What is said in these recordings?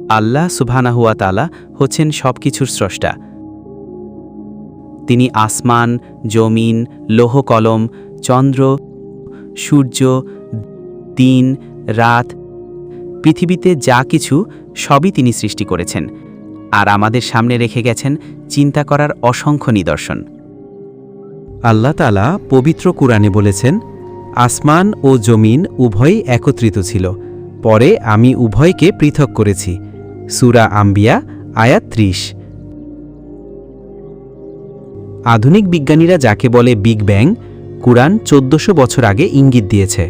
আল্লাহ সুবহানাহু ওয়া তাআলা হচ্ছেন সবকিছুর স্রষ্টা। তিনি আসমান, জমিন, লৌহ কলম, চন্দ্র, সূর্য, দিন, রাত, পৃথিবীতে যা কিছু সবই তিনি সৃষ্টি করেছেন, আর আমাদের সামনে রেখে গেছেন চিন্তা করার অসংখ্য নিদর্শন। আল্লাহ তাআলা পবিত্র কুরআনে বলেছেন, আসমান ও জমিন উভয়ই একত্রিত ছিল, পরে আমি উভয়কে পৃথক করেছি। সূরা আম্বিয়া আয়াত ৩০। আধুনিক বিজ্ঞানীরা যাকে বলে বিগ ব্যাং, কুরআন ১৪০০ বছর আগে ইঙ্গিত দিয়েছে।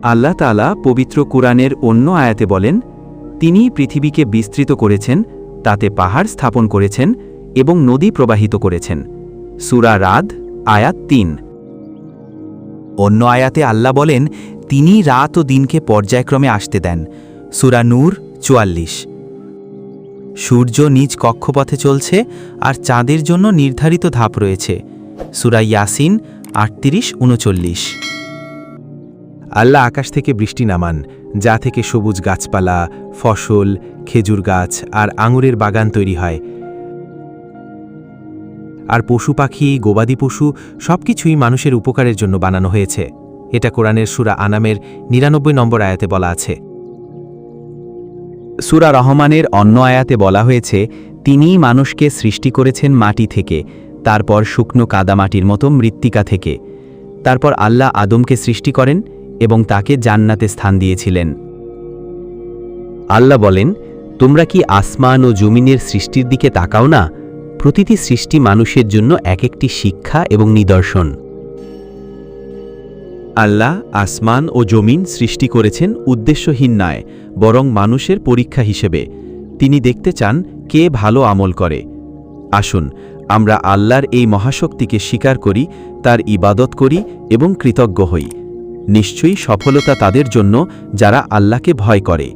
আল্লাহ তাআলা পবিত্র কুরআনের অন্য আয়াতে বলেন, তিনি পৃথিবীকে বিস্তৃত করেছেন, তাতে পাহাড় স্থাপন করেছেন এবং নদী প্রবাহিত করেছেন। সূরা রাদ আয়াত ৩। অন্য আয়াতে আল্লাহ বলেন, তিনি রাত ও দিনকে পর্যায়ক্রমে আসতে দেন। সূরা নূর ৪৪। সূর্য নিজ কক্ষপথে চলছে আর চাঁদের জন্য নির্ধারিত ধাপ রয়েছে। সূরা ইয়াসিন ৩৮-৩৯। আল্লাহ আকাশ থেকে বৃষ্টি নামান, যা থেকে সবুজ গাছপালা, ফসল, খেজুর গাছ আর আঙুরের বাগান তৈরি হয়। আর পশু পাখি, গবাদি পশু সবকিছুই মানুষের উপকারের জন্য বানানো হয়েছে। এটা কোরআনের সূরা আনামের ৯৯ নম্বর আয়াতে বলা আছে। সূরা রহমানের অন্য আয়াতে বলা হয়েছে, তিনিই মানুষকে সৃষ্টি করেছেন মাটি থেকে, তারপর শুকনো কাদামাটির মতো মৃত্তিকা থেকে। তারপর আল্লাহ আদমকে সৃষ্টি করেন এবং তাকে জান্নাতে স্থান দিয়েছিলেন। আল্লাহ বলেন, তোমরা কি আসমান ও জমিনের সৃষ্টির দিকে তাকাও না? প্রতিটি সৃষ্টি মানুষের জন্য এক একটি শিক্ষা এবং নিদর্শন। আল্লাহ আসমান ও জমিন সৃষ্টি করেছেন উদ্দেশ্যহীন নয়, বরং মানুষের পরীক্ষা হিসেবে। তিনি দেখতে চান কে ভালো আমল করে। আসুন আমরা আল্লাহর এই মহাশক্তিকে স্বীকার করি, তার ইবাদত করি এবং কৃতজ্ঞ হই। নিশ্চয়ই সফলতা তাদের জন্য যারা আল্লাহকে ভয় করে।